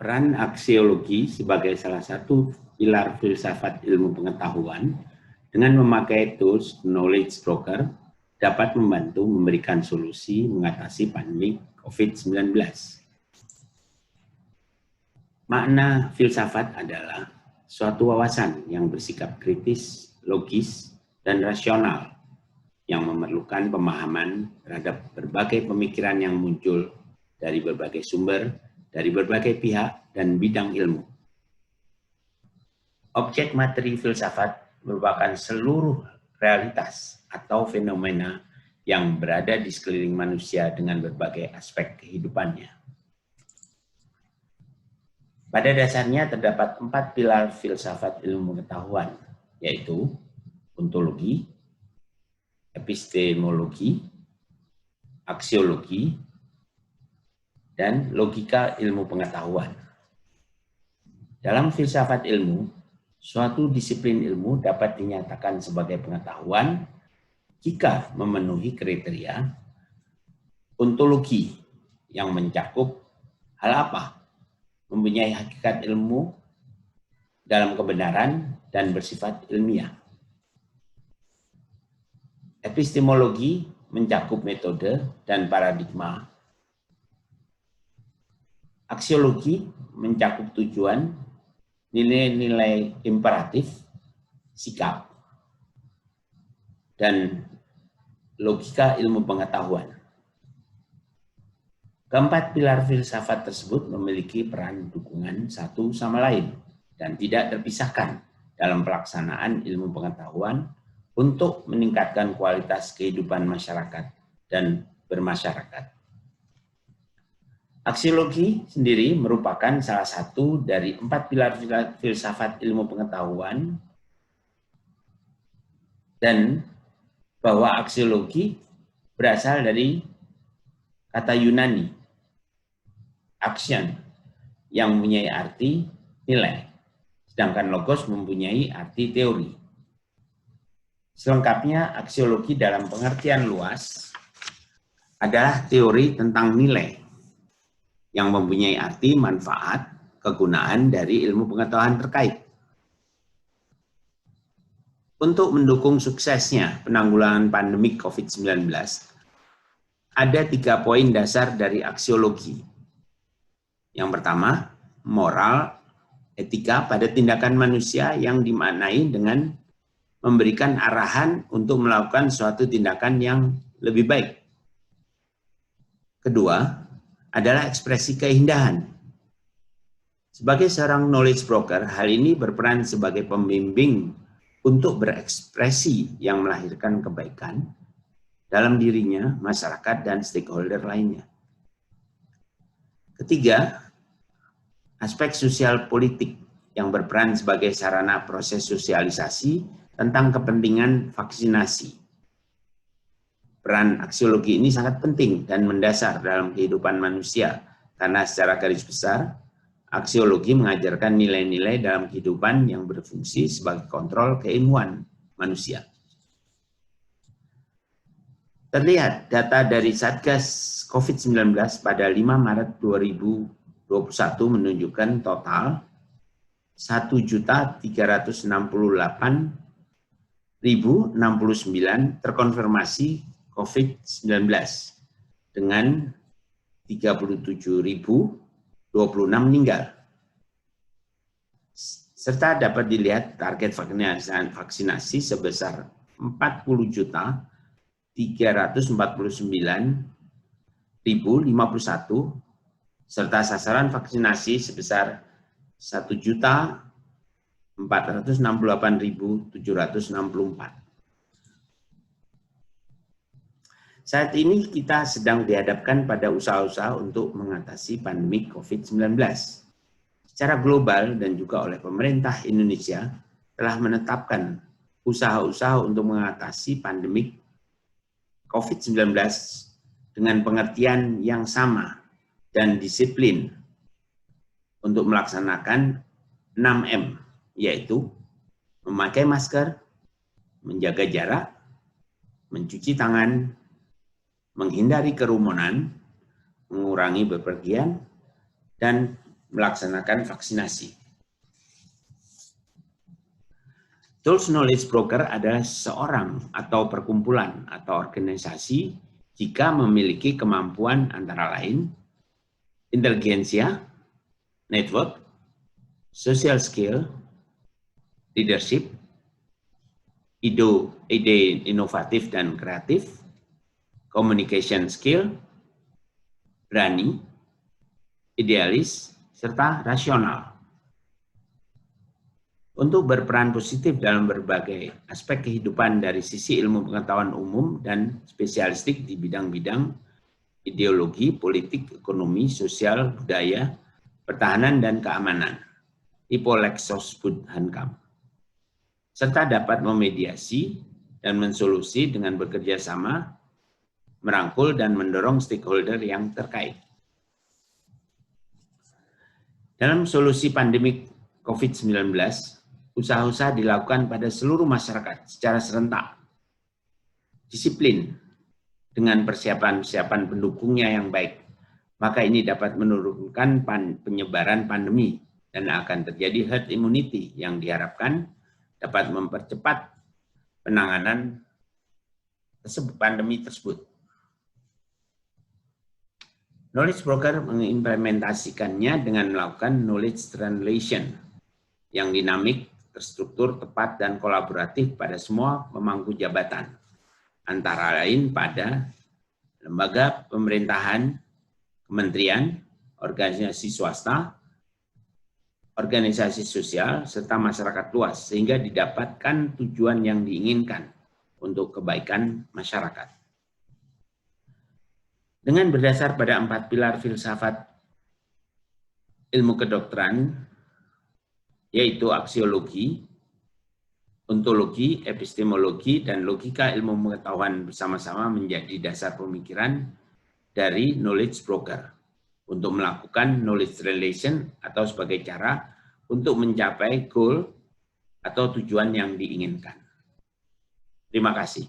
Peran aksiologi sebagai salah satu pilar filsafat ilmu pengetahuan dengan memakai tools knowledge broker dapat membantu memberikan solusi mengatasi pandemi COVID-19. Makna filsafat adalah suatu wawasan yang bersikap kritis, logis, dan rasional yang memerlukan pemahaman terhadap berbagai pemikiran yang muncul dari berbagai sumber, dari berbagai pihak dan bidang ilmu. Objek materi filsafat merupakan seluruh realitas atau fenomena yang berada di sekeliling manusia dengan berbagai aspek kehidupannya. Pada dasarnya terdapat 4 pilar filsafat ilmu pengetahuan, yaitu ontologi, epistemologi, aksiologi, dan logika ilmu pengetahuan. Dalam filsafat ilmu, suatu disiplin ilmu dapat dinyatakan sebagai pengetahuan jika memenuhi kriteria ontologi yang mencakup hal apa, mempunyai hakikat ilmu dalam kebenaran dan bersifat ilmiah. Epistemologi mencakup metode dan paradigma. Aksiologi mencakup tujuan, nilai-nilai imperatif, sikap, dan logika ilmu pengetahuan. Keempat pilar filsafat tersebut memiliki peran dukungan satu sama lain dan tidak terpisahkan dalam pelaksanaan ilmu pengetahuan untuk meningkatkan kualitas kehidupan masyarakat dan bermasyarakat. Aksiologi sendiri merupakan salah satu dari 4 pilar filsafat ilmu pengetahuan, dan bahwa aksiologi berasal dari kata Yunani, action, yang mempunyai arti nilai, sedangkan logos mempunyai arti teori. Selengkapnya, aksiologi dalam pengertian luas adalah teori tentang nilai yang mempunyai arti manfaat, kegunaan dari ilmu pengetahuan terkait. Untuk mendukung suksesnya penanggulangan pandemi COVID-19, ada 3 poin dasar dari aksiologi. Yang pertama, moral, etika pada tindakan manusia yang dimaknai dengan memberikan arahan untuk melakukan suatu tindakan yang lebih baik. Kedua, adalah ekspresi keindahan. Sebagai seorang knowledge broker, hal ini berperan sebagai pembimbing untuk berekspresi yang melahirkan kebaikan dalam dirinya, masyarakat, dan stakeholder lainnya. Ketiga, aspek sosial politik yang berperan sebagai sarana proses sosialisasi tentang kepentingan vaksinasi. Peran aksiologi ini sangat penting dan mendasar dalam kehidupan manusia, karena secara garis besar, aksiologi mengajarkan nilai-nilai dalam kehidupan yang berfungsi sebagai kontrol keilmuan manusia. Terlihat data dari Satgas COVID-19 pada 5 Maret 2021 menunjukkan total 1.368.069 terkonfirmasi COVID-19 dengan 37.026 meninggal. Serta dapat dilihat target vaksinasi sebesar 40.349.051 serta sasaran vaksinasi sebesar 1.468.764. Saat ini kita sedang dihadapkan pada usaha-usaha untuk mengatasi pandemi COVID-19. Secara global dan juga oleh pemerintah Indonesia telah menetapkan usaha-usaha untuk mengatasi pandemi COVID-19 dengan pengertian yang sama dan disiplin untuk melaksanakan 6M, yaitu memakai masker, menjaga jarak, mencuci tangan, menghindari kerumunan, mengurangi bepergian, dan melaksanakan vaksinasi. Tools Knowledge Broker adalah seorang atau perkumpulan atau organisasi jika memiliki kemampuan antara lain intelijensia, network, social skill, leadership, ide inovatif dan kreatif, communication skill, berani, idealis, serta rasional. Untuk berperan positif dalam berbagai aspek kehidupan dari sisi ilmu pengetahuan umum dan spesialistik di bidang-bidang ideologi, politik, ekonomi, sosial, budaya, pertahanan, dan keamanan, Ipolexosbud Hankam, serta dapat memediasi dan mensolusi dengan bekerja sama, merangkul dan mendorong stakeholder yang terkait. Dalam solusi pandemik COVID-19, usaha-usaha dilakukan pada seluruh masyarakat secara serentak, disiplin, dengan persiapan-persiapan pendukungnya yang baik, maka ini dapat menurunkan penyebaran pandemi dan akan terjadi herd immunity yang diharapkan dapat mempercepat penanganan pandemi tersebut. Knowledge Broker mengimplementasikannya dengan melakukan knowledge translation yang dinamik, terstruktur, tepat, dan kolaboratif pada semua pemangku jabatan, antara lain pada lembaga pemerintahan, kementerian, organisasi swasta, organisasi sosial, serta masyarakat luas, sehingga didapatkan tujuan yang diinginkan untuk kebaikan masyarakat. Dengan berdasar pada 4 pilar filsafat ilmu kedokteran, yaitu aksiologi, ontologi, epistemologi, dan logika ilmu pengetahuan bersama-sama menjadi dasar pemikiran dari knowledge broker untuk melakukan knowledge translation atau sebagai cara untuk mencapai goal atau tujuan yang diinginkan. Terima kasih.